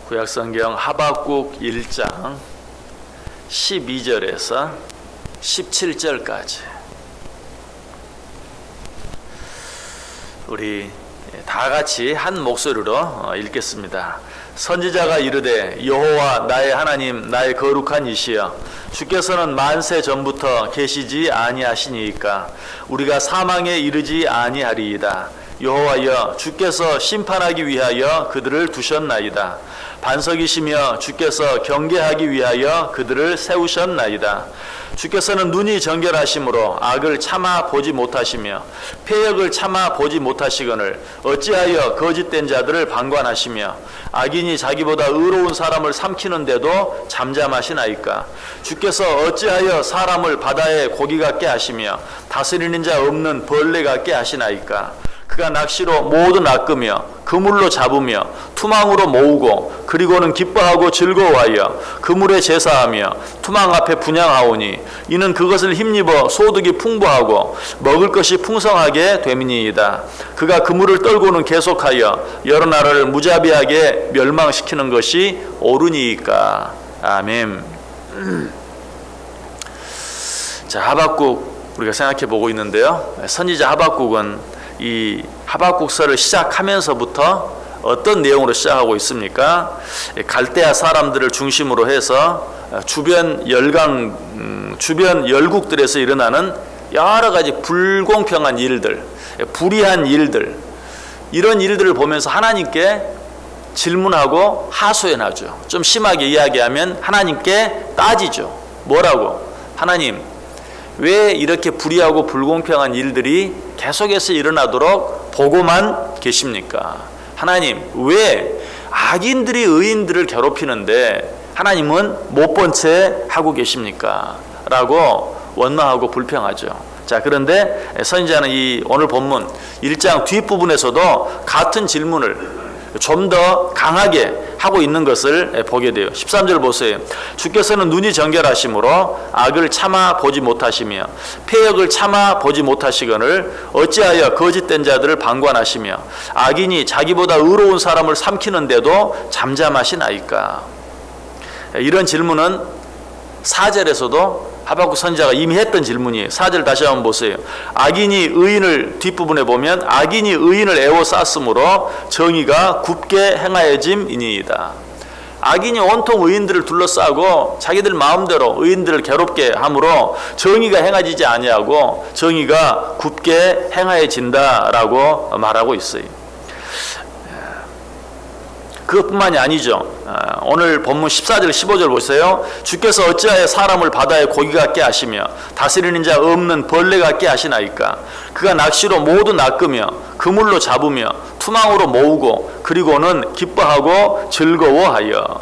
구약성경 하박국 1장 12절에서 17절까지 우리 다 같이 한 목소리로 읽겠습니다. 선지자가 이르되 여호와 나의 하나님 나의 거룩한 이시여 주께서는 만세 전부터 계시지 아니하시니이까 우리가 사망에 이르지 아니하리이다. 여호와여 주께서 심판하기 위하여 그들을 두셨나이다. 반석이시며 주께서 경계하기 위하여 그들을 세우셨나이다. 주께서는 눈이 정결하심으로 악을 참아 보지 못하시며 패역을 참아 보지 못하시거늘 어찌하여 거짓된 자들을 방관하시며 악인이 자기보다 의로운 사람을 삼키는데도 잠잠하시나이까. 주께서 어찌하여 사람을 바다의 고기 같게 하시며 다스리는 자 없는 벌레 같게 하시나이까. 그가 낚시로 모두 낚으며 그물로 잡으며 투망으로 모으고 그리고는 기뻐하고 즐거워하여 그물에 제사하며 투망 앞에 분향하오니 이는 그것을 힘입어 소득이 풍부하고 먹을 것이 풍성하게 됨이니이다. 그가 그물을 떨고는 계속하여 여러 나라를 무자비하게 멸망시키는 것이 옳으니이까. 아멘. 자, 하박국 우리가 생각해 보고 있는데요. 선지자 하박국은 이 하박국서를 시작하면서부터 어떤 내용으로 시작하고 있습니까? 갈대아 사람들을 중심으로 해서 주변 열국들에서 일어나는 여러 가지 불공평한 일들, 불의한 일들, 이런 일들을 보면서 하나님께 질문하고 하소연하죠. 좀 심하게 이야기하면 하나님께 따지죠. 뭐라고? 하나님, 왜 이렇게 불의하고 불공평한 일들이 계속해서 일어나도록 보고만 계십니까? 하나님, 왜 악인들이 의인들을 괴롭히는데 하나님은 못 본 채 하고 계십니까? 라고 원망하고 불평하죠. 자, 그런데 선지자는 이 오늘 본문 1장 뒷부분에서도 같은 질문을 좀 더 강하게 하고 있는 것을 보게 돼요. 13절 보세요. 주께서는 눈이 정결하심으로 악을 참아 보지 못하시며 패역을 참아 보지 못하시거늘 어찌하여 거짓된 자들을 방관하시며 악인이 자기보다 의로운 사람을 삼키는데도 잠잠하시나이까. 이런 질문은 4절에서도 하박국 선지자가 이미 했던 질문이에요. 4절 다시 한번 보세요. 악인이 의인을 뒷부분에 보면 악인이 의인을 애워쌌으므로 정의가 굽게 행하여짐이니이다. 악인이 온통 의인들을 둘러싸고 자기들 마음대로 의인들을 괴롭게 함으로 정의가 행하지지 아니하고 정의가 굽게 행하여진다라고 말하고 있어요. 그것뿐만이 아니죠. 오늘 본문 14절 15절 보세요. 주께서 어찌하여 사람을 바다의 고기 같게 하시며 다스리는 자 없는 벌레 같게 하시나이까. 그가 낚시로 모두 낚으며 그물로 잡으며 투망으로 모으고 그리고는 기뻐하고 즐거워하여.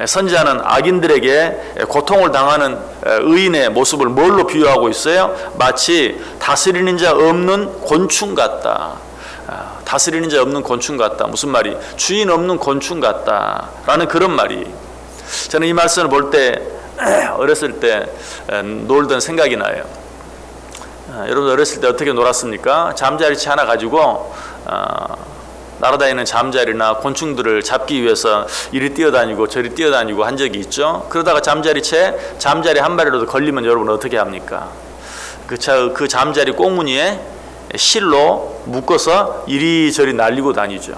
선지자는 악인들에게 고통을 당하는 의인의 모습을 뭘로 비유하고 있어요? 마치 다스리는 자 없는 곤충 같다. 다스리는 자 없는 곤충 같다. 무슨 말이? 주인 없는 곤충 같다 라는 그런 말이. 저는 이 말씀을 볼 때 어렸을 때 놀던 생각이 나요. 여러분 어렸을 때 어떻게 놀았습니까? 잠자리채 하나 가지고 날아다니는 잠자리나 곤충들을 잡기 위해서 이리 뛰어다니고 저리 뛰어다니고 한 적이 있죠. 그러다가 잠자리 한 마리라도 걸리면 여러분 어떻게 합니까? 그 잠자리 꽁무니에 실로 묶어서 이리저리 날리고 다니죠.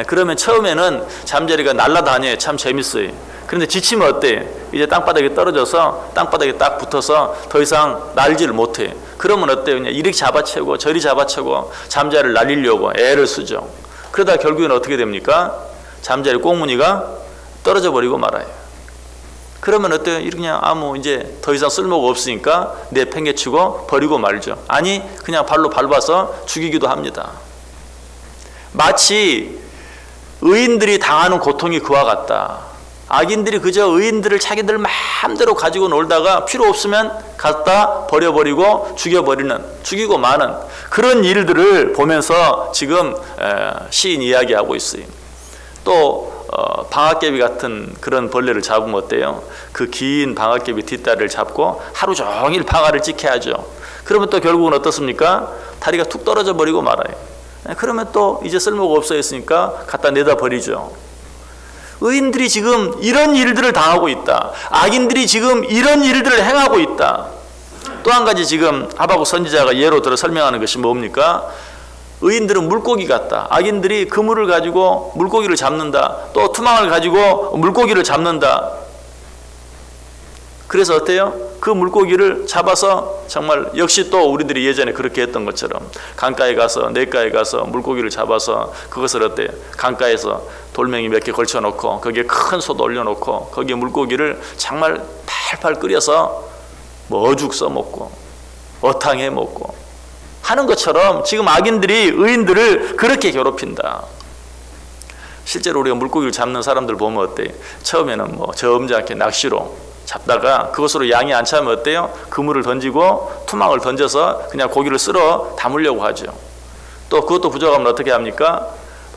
그러면 처음에는 잠자리가 날아다녀요. 참 재밌어요. 그런데 지치면 어때요? 이제 땅바닥에 떨어져서 땅바닥에 딱 붙어서 더 이상 날지를 못해요. 그러면 어때요? 그냥 이리 잡아채고 저리 잡아채고 잠자리를 날리려고 애를 쓰죠. 그러다 결국에는 어떻게 됩니까? 잠자리 꽁무니가 떨어져 버리고 말아요. 그러면 어때요? 이렇게 그냥 이제 더 이상 쓸모가 없으니까 내팽개치고 버리고 말죠. 아니 그냥 발로 밟아서 죽이기도 합니다. 마치 의인들이 당하는 고통이 그와 같다. 악인들이 그저 의인들을 자기들 마음대로 가지고 놀다가 필요 없으면 갖다 버려버리고 죽이고 마는 그런 일들을 보면서 지금 시인 이야기하고 있어요. 또 방앗개비 같은 그런 벌레를 잡으면 어때요? 그 긴 방앗개비 뒷다리를 잡고 하루 종일 방아를 찍게 하죠. 그러면 또 결국은 어떻습니까? 다리가 툭 떨어져 버리고 말아요. 그러면 또 이제 쓸모가 없어졌으니까 갖다 내다 버리죠. 의인들이 지금 이런 일들을 당하고 있다. 악인들이 지금 이런 일들을 행하고 있다. 또 한 가지 지금 하박국 선지자가 예로 들어 설명하는 것이 뭡니까? 의인들은 물고기 같다. 악인들이 그물을 가지고 물고기를 잡는다. 또 투망을 가지고 물고기를 잡는다. 그래서 어때요? 그 물고기를 잡아서 정말 역시 또 우리들이 예전에 그렇게 했던 것처럼 강가에 가서 냇가에 가서 물고기를 잡아서 그것을 어때요? 강가에서 돌멩이 몇 개 걸쳐놓고 거기에 큰 솥 올려놓고 거기에 물고기를 정말 팔팔 끓여서 뭐 어죽 써먹고 어탕 해먹고 하는 것처럼 지금 악인들이 의인들을 그렇게 괴롭힌다. 실제로 우리가 물고기를 잡는 사람들 보면 어때요? 처음에는 뭐 점잖게 낚시로 잡다가 그것으로 양이 안 차면 어때요? 그물을 던지고 투망을 던져서 그냥 고기를 쓸어 담으려고 하죠. 또 그것도 부족하면 어떻게 합니까?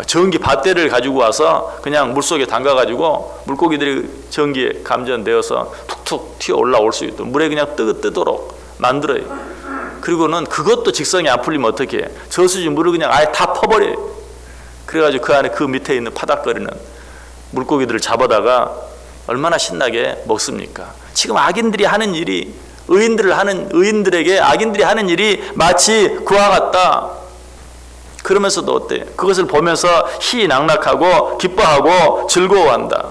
전기 밧대를 가지고 와서 그냥 물속에 담가가지고 물고기들이 전기에 감전되어서 툭툭 튀어 올라올 수 있도록 물에 그냥 뜨도록 만들어요. 그리고는 그것도 직성이 안 풀리면 어떻게 해? 저수지 물을 그냥 아예 다 퍼버려요. 그래가지고 그 안에 그 밑에 있는 파닥거리는 물고기들을 잡아다가 얼마나 신나게 먹습니까? 지금 악인들이 하는 일이 의인들에게 악인들이 하는 일이 마치 그와 같다. 그러면서도 어때? 그것을 보면서 희낙낙하고 기뻐하고 즐거워한다.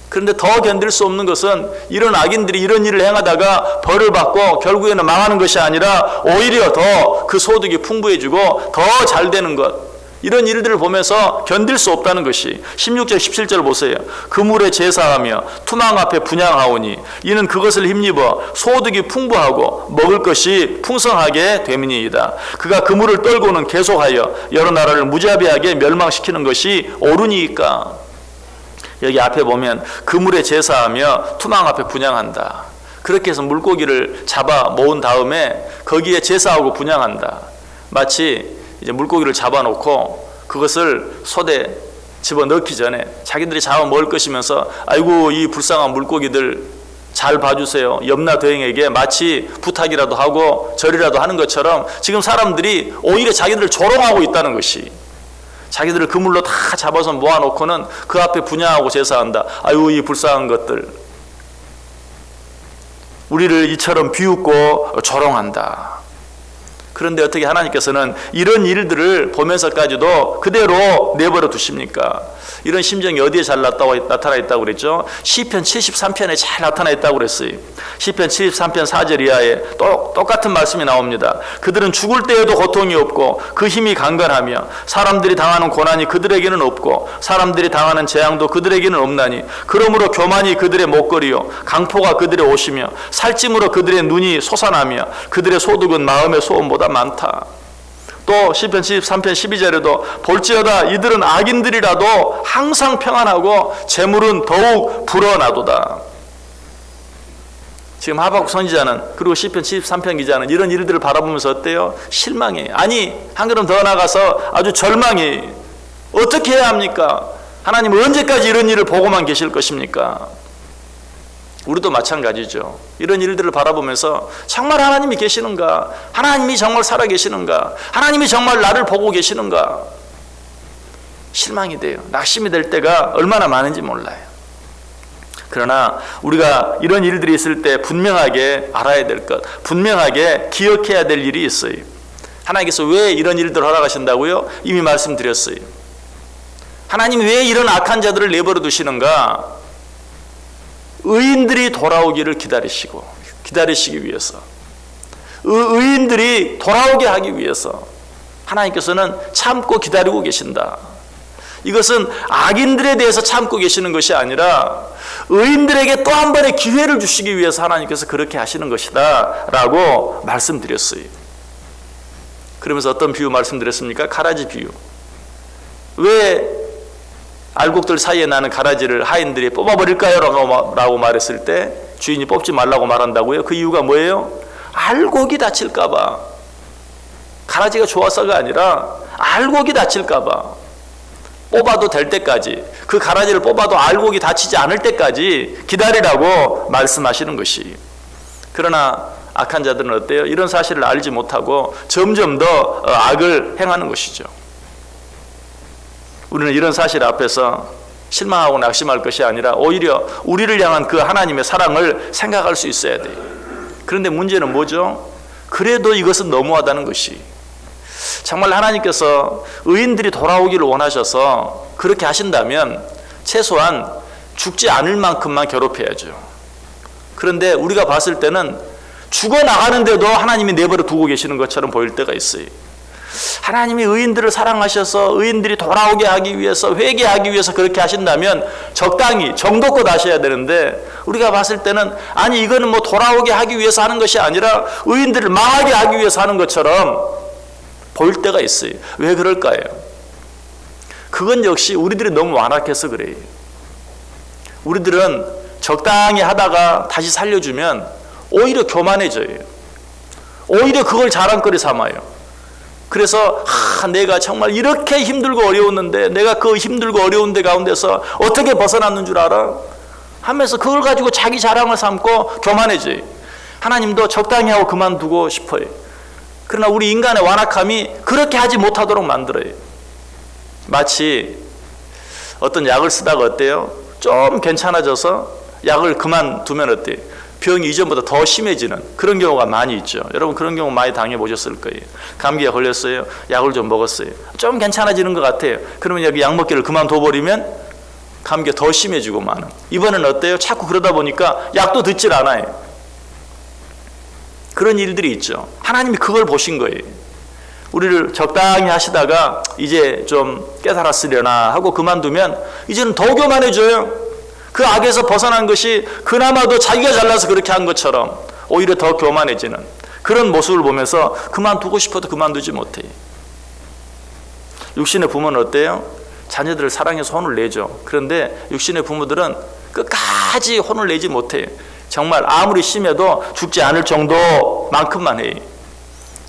그런데 더 견딜 수 없는 것은 이런 악인들이 이런 일을 행하다가 벌을 받고 결국에는 망하는 것이 아니라 오히려 더 그 소득이 풍부해지고 더 잘 되는 것. 이런 일들을 보면서 견딜 수 없다는 것이 16절 17절 보세요. 그물에 제사하며 투망 앞에 분향하오니 이는 그것을 힘입어 소득이 풍부하고 먹을 것이 풍성하게 됨이니이다. 그가 그물을 떨고는 계속하여 여러 나라를 무자비하게 멸망시키는 것이 옳으니까. 여기 앞에 보면 그물에 제사하며 투망 앞에 분향한다. 그렇게 해서 물고기를 잡아 모은 다음에 거기에 제사하고 분향한다. 마치 이제 물고기를 잡아놓고 그것을 솥에 집어넣기 전에 자기들이 잡아 먹을 것이면서 아이고 이 불쌍한 물고기들 잘 봐주세요. 염라대왕에게 마치 부탁이라도 하고 절이라도 하는 것처럼 지금 사람들이 오히려 자기들을 조롱하고 있다는 것이, 자기들을 그물로 다 잡아서 모아놓고는 그 앞에 분향하고 제사한다. 아이고 이 불쌍한 것들, 우리를 이처럼 비웃고 조롱한다. 그런데 어떻게 하나님께서는 이런 일들을 보면서까지도 그대로 내버려 두십니까? 이런 심정이 어디에 잘 나타나 있다고 그랬죠? 시편 73편에 잘 나타나 있다고 그랬어요. 시편 73편 4절 이하에 똑같은 말씀이 나옵니다. 그들은 죽을 때에도 고통이 없고 그 힘이 강건하며 사람들이 당하는 고난이 그들에게는 없고 사람들이 당하는 재앙도 그들에게는 없나니 그러므로 교만이 그들의 목걸이요 강포가 그들의 옷이며 살찜으로 그들의 눈이 솟아나며 그들의 소득은 마음의 소원보다 많다. 또 시편 73편 12절에도 볼지어다 이들은 악인들이라도 항상 평안하고 재물은 더욱 불어나도다. 지금 하박국 선지자는 그리고 시편 73편 기자는 이런 일들을 바라보면서 어때요? 실망해. 아니 한 걸음 더 나가서 아주 절망해. 어떻게 해야 합니까? 하나님은 언제까지 이런 일을 보고만 계실 것입니까? 우리도 마찬가지죠. 이런 일들을 바라보면서 정말 하나님이 계시는가? 하나님이 정말 살아계시는가? 하나님이 정말 나를 보고 계시는가? 실망이 돼요. 낙심이 될 때가 얼마나 많은지 몰라요. 그러나 우리가 이런 일들이 있을 때 분명하게 알아야 될 것, 분명하게 기억해야 될 일이 있어요. 하나님께서 왜 이런 일들을 허락하신다고요? 이미 말씀드렸어요. 하나님이 왜 이런 악한 자들을 내버려 두시는가? 의인들이 돌아오기를 기다리시기 위해서, 의인들이 돌아오게 하기 위해서 하나님께서는 참고 기다리고 계신다. 이것은 악인들에 대해서 참고 계시는 것이 아니라 의인들에게 또 한 번의 기회를 주시기 위해서 하나님께서 그렇게 하시는 것이다 라고 말씀드렸어요. 그러면서 어떤 비유 말씀드렸습니까? 가라지 비유. 왜 알곡들 사이에 나는 가라지를 하인들이 뽑아버릴까요? 라고 말했을 때 주인이 뽑지 말라고 말한다고요? 그 이유가 뭐예요? 알곡이 다칠까봐. 가라지가 좋아서가 아니라 알곡이 다칠까봐. 뽑아도 될 때까지, 그 가라지를 뽑아도 알곡이 다치지 않을 때까지 기다리라고 말씀하시는 것이. 그러나 악한 자들은 어때요? 이런 사실을 알지 못하고 점점 더 악을 행하는 것이죠. 우리는 이런 사실 앞에서 실망하고 낙심할 것이 아니라 오히려 우리를 향한 그 하나님의 사랑을 생각할 수 있어야 돼요. 그런데 문제는 뭐죠? 그래도 이것은 너무하다는 것이, 정말 하나님께서 의인들이 돌아오기를 원하셔서 그렇게 하신다면 최소한 죽지 않을 만큼만 괴롭혀야죠. 그런데 우리가 봤을 때는 죽어나가는데도 하나님이 내버려 두고 계시는 것처럼 보일 때가 있어요. 하나님이 의인들을 사랑하셔서 의인들이 돌아오게 하기 위해서, 회개하기 위해서 그렇게 하신다면 적당히 정도껏 하셔야 되는데, 우리가 봤을 때는 아니 이거는 뭐 돌아오게 하기 위해서 하는 것이 아니라 의인들을 망하게 하기 위해서 하는 것처럼 보일 때가 있어요. 왜 그럴까요? 그건 역시 우리들이 너무 완악해서 그래요. 우리들은 적당히 하다가 다시 살려주면 오히려 교만해져요. 오히려 그걸 자랑거리 삼아요. 그래서 내가 정말 이렇게 힘들고 어려웠는데 내가 그 힘들고 어려운 데 가운데서 어떻게 벗어났는 줄 알아? 하면서 그걸 가지고 자기 자랑을 삼고 교만해져요. 하나님도 적당히 하고 그만두고 싶어요. 그러나 우리 인간의 완악함이 그렇게 하지 못하도록 만들어요. 마치 어떤 약을 쓰다가 어때요? 좀 괜찮아져서 약을 그만두면 어때요? 병이 이전보다 더 심해지는 그런 경우가 많이 있죠. 여러분 그런 경우 많이 당해보셨을 거예요. 감기에 걸렸어요. 약을 좀 먹었어요. 좀 괜찮아지는 것 같아요. 그러면 여기 약 먹기를 그만둬버리면 감기가 더 심해지고 많은. 이번엔 어때요? 자꾸 그러다 보니까 약도 듣질 않아요. 그런 일들이 있죠. 하나님이 그걸 보신 거예요. 우리를 적당히 하시다가 이제 좀 깨달았으려나 하고 그만두면 이제는 더 교만해져요. 그 악에서 벗어난 것이 그나마도 자기가 잘나서 그렇게 한 것처럼 오히려 더 교만해지는 그런 모습을 보면서 그만두고 싶어도 그만두지 못해요. 육신의 부모는 어때요? 자녀들을 사랑해서 혼을 내죠. 그런데 육신의 부모들은 끝까지 혼을 내지 못해요. 정말 아무리 심해도 죽지 않을 정도만큼만 해요.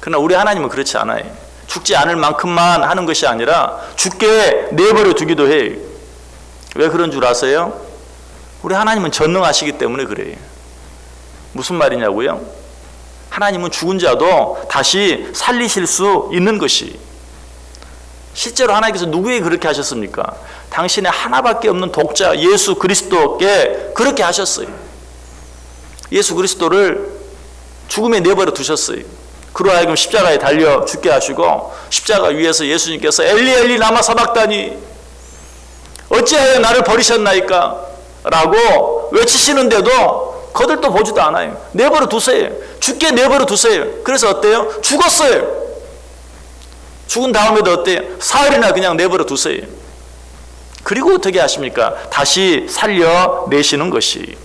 그러나 우리 하나님은 그렇지 않아요. 죽지 않을 만큼만 하는 것이 아니라 죽게 내버려 두기도 해요. 왜 그런 줄 아세요? 우리 하나님은 전능하시기 때문에 그래요. 무슨 말이냐고요? 하나님은 죽은 자도 다시 살리실 수 있는 것이, 실제로 하나님께서 누구에게 그렇게 하셨습니까? 당신의 하나밖에 없는 독자 예수 그리스도께 그렇게 하셨어요. 예수 그리스도를 죽음에 내버려 두셨어요. 그로 하여금 십자가에 달려 죽게 하시고 십자가 위에서 예수님께서 엘리 엘리 라마 사박다니 어찌하여 나를 버리셨나이까? 라고 외치시는데도 거들떠 보지도 않아요. 내버려 두세요. 죽게 내버려 두세요. 그래서 어때요? 죽었어요. 죽은 다음에도 어때요? 사흘이나 그냥 내버려 두세요. 그리고 어떻게 하십니까? 다시 살려내시는 것이.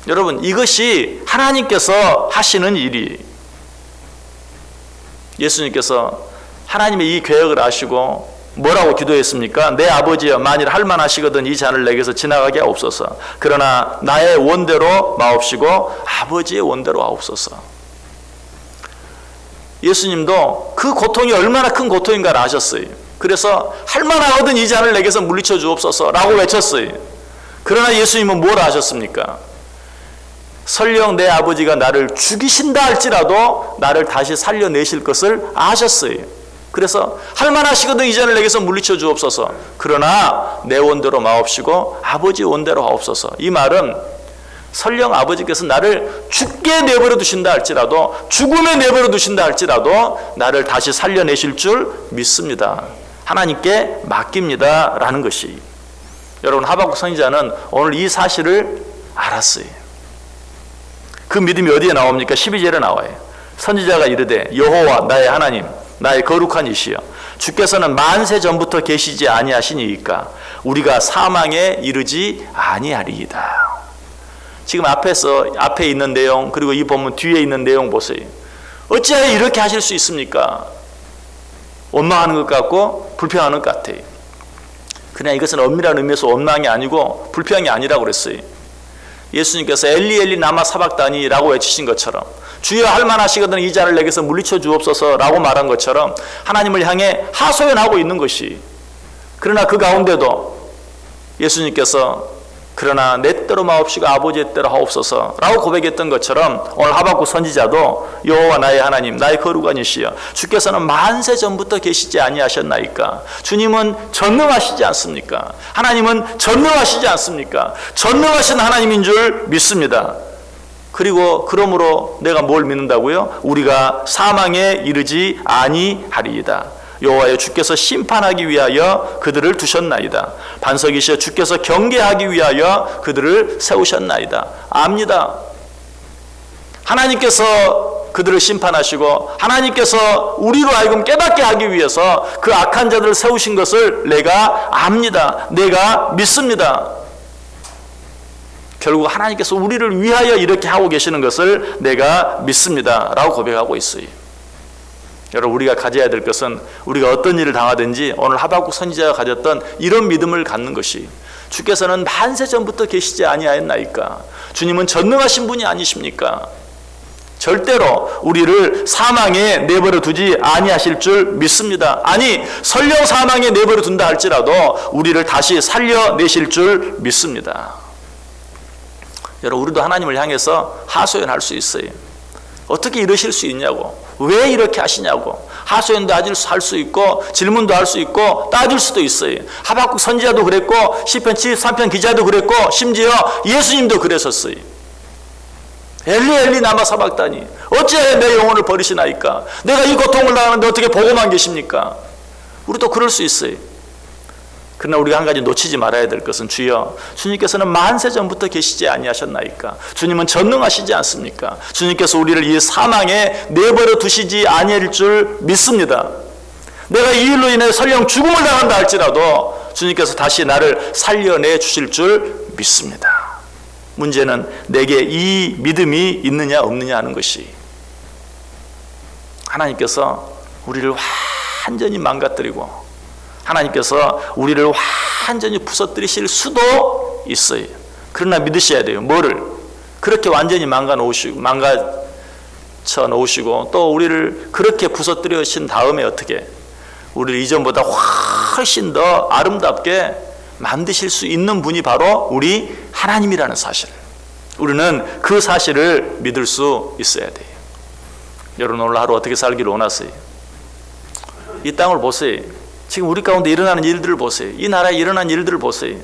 여러분 이것이 하나님께서 하시는 일이, 예수님께서 하나님의 이 계획을 아시고 뭐라고 기도했습니까? 내 아버지여 만일 할만하시거든 이 잔을 내게서 지나가게 하옵소서. 그러나 나의 원대로 마옵시고 아버지의 원대로 하옵소서. 예수님도 그 고통이 얼마나 큰 고통인가를 아셨어요. 그래서 할만하거든 이 잔을 내게서 물리쳐 주옵소서 라고 외쳤어요. 그러나 예수님은 뭘 하셨습니까? 설령 내 아버지가 나를 죽이신다 할지라도 나를 다시 살려내실 것을 아셨어요. 그래서 할만하시거든 이 잔을 내게서 물리쳐 주옵소서. 그러나 내 원대로 마옵시고 아버지 원대로 하옵소서. 이 말은 설령 아버지께서 나를 죽게 내버려 두신다 할지라도, 죽음에 내버려 두신다 할지라도 나를 다시 살려내실 줄 믿습니다. 하나님께 맡깁니다 라는 것이. 여러분 하박국 선지자는 오늘 이 사실을 알았어요. 그 믿음이 어디에 나옵니까? 12절에 나와요. 선지자가 이르되 여호와 나의 하나님 나의 거룩한 이시여 주께서는 만세 전부터 계시지 아니하시니이까 우리가 사망에 이르지 아니하리이다. 지금 앞에 있는 내용 그리고 이 본문 뒤에 있는 내용 보세요. 어찌하여 이렇게 하실 수 있습니까? 원망하는 것 같고 불평하는 것 같아요. 그냥 이것은 엄밀한 의미에서 원망이 아니고 불평이 아니라고 그랬어요. 예수님께서 엘리 엘리 라마 사박다니 라고 외치신 것처럼, 주여 할만하시거든 이 잔을 내게서 물리쳐 주옵소서 라고 말한 것처럼 하나님을 향해 하소연하고 있는 것이. 그러나 그 가운데도 예수님께서 그러나 내 뜻대로 마옵시고 아버지의 뜻대로 하옵소서 라고 고백했던 것처럼 오늘 하박국 선지자도 여호와 나의 하나님 나의 거룩하니시여 주께서는 만세 전부터 계시지 아니하셨나이까. 주님은 전능하시지 않습니까? 하나님은 전능하시지 않습니까? 전능하신 하나님인 줄 믿습니다. 그리고 그러므로 내가 뭘 믿는다고요? 우리가 사망에 이르지 아니하리이다. 여호와여 주께서 심판하기 위하여 그들을 두셨나이다. 반석이시여 주께서 경계하기 위하여 그들을 세우셨나이다. 압니다. 하나님께서 그들을 심판하시고 하나님께서 우리로 하여금 깨닫게 하기 위해서 그 악한 자들을 세우신 것을 내가 압니다. 내가 믿습니다. 결국 하나님께서 우리를 위하여 이렇게 하고 계시는 것을 내가 믿습니다 라고 고백하고 있어요. 여러분, 우리가 가져야 될 것은 우리가 어떤 일을 당하든지 오늘 하박국 선지자가 가졌던 이런 믿음을 갖는 것이 주께서는 만세 전부터 계시지 아니하였나이까. 주님은 전능하신 분이 아니십니까? 절대로 우리를 사망에 내버려 두지 아니하실 줄 믿습니다. 아니 설령 사망에 내버려 둔다 할지라도 우리를 다시 살려내실 줄 믿습니다. 여러분, 우리도 하나님을 향해서 하소연할 수 있어요. 어떻게 이러실 수 있냐고, 왜 이렇게 하시냐고 하소연도 할 수 있고 질문도 할 수 있고 따질 수도 있어요. 하박국 선지자도 그랬고 시편 73편 기자도 그랬고 심지어 예수님도 그랬었어요. 엘리 엘리 나마 사박다니 어찌하여 내 영혼을 버리시나이까. 내가 이 고통을 당하는데 어떻게 보고만 계십니까? 우리도 그럴 수 있어요. 그러나 우리가 한 가지 놓치지 말아야 될 것은 주여 주님께서는 만세 전부터 계시지 아니하셨나이까. 주님은 전능하시지 않습니까? 주님께서 우리를 이 사망에 내버려 두시지 아니할 줄 믿습니다. 내가 이 일로 인해 설령 죽음을 당한다 할지라도 주님께서 다시 나를 살려내 주실 줄 믿습니다. 문제는 내게 이 믿음이 있느냐 없느냐 하는 것이, 하나님께서 우리를 완전히 망가뜨리고 하나님께서 우리를 완전히 부서뜨리실 수도 있어요. 그러나 믿으셔야 돼요. 뭐를? 그렇게 완전히 망가쳐 놓으시고 또 우리를 그렇게 부서뜨리신 다음에 어떻게 우리를 이전보다 훨씬 더 아름답게 만드실 수 있는 분이 바로 우리 하나님이라는 사실, 우리는 그 사실을 믿을 수 있어야 돼요. 여러분, 오늘 하루 어떻게 살기를 원하세요? 이 땅을 보세요. 지금 우리 가운데 일어나는 일들을 보세요. 이 나라에 일어난 일들을 보세요.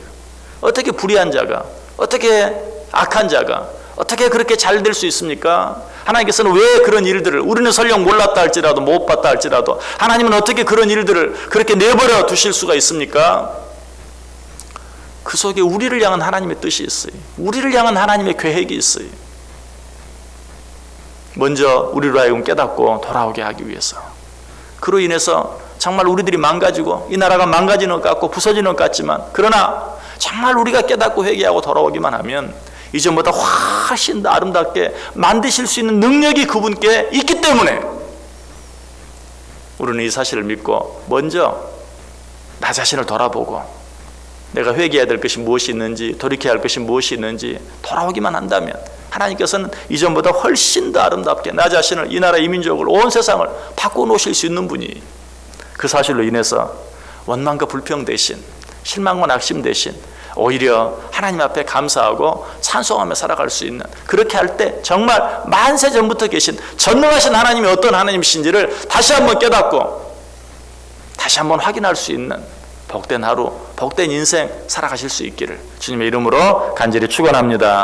어떻게 불의한 자가, 어떻게 악한 자가 어떻게 그렇게 잘 될 수 있습니까? 하나님께서는 왜 그런 일들을, 우리는 설령 몰랐다 할지라도 못 봤다 할지라도 하나님은 어떻게 그런 일들을 그렇게 내버려 두실 수가 있습니까? 그 속에 우리를 향한 하나님의 뜻이 있어요. 우리를 향한 하나님의 계획이 있어요. 먼저 우리로 하여금 깨닫고 돌아오게 하기 위해서. 그로 인해서 정말 우리들이 망가지고 이 나라가 망가지는 것 같고 부서지는 것 같지만, 그러나 정말 우리가 깨닫고 회개하고 돌아오기만 하면 이전보다 훨씬 더 아름답게 만드실 수 있는 능력이 그분께 있기 때문에 우리는 이 사실을 믿고 먼저 나 자신을 돌아보고 내가 회개해야 될 것이 무엇이 있는지, 돌이켜야 할 것이 무엇이 있는지 돌아오기만 한다면 하나님께서는 이전보다 훨씬 더 아름답게 나 자신을, 이 나라, 이 민족을, 온 세상을 바꿔놓으실 수 있는 분이, 그 사실로 인해서 원망과 불평 대신, 실망과 낙심 대신 오히려 하나님 앞에 감사하고 찬송하며 살아갈 수 있는, 그렇게 할 때 정말 만세 전부터 계신 전능하신 하나님이 어떤 하나님이신지를 다시 한번 깨닫고 다시 한번 확인할 수 있는 복된 하루, 복된 인생 살아가실 수 있기를 주님의 이름으로 간절히 축원합니다.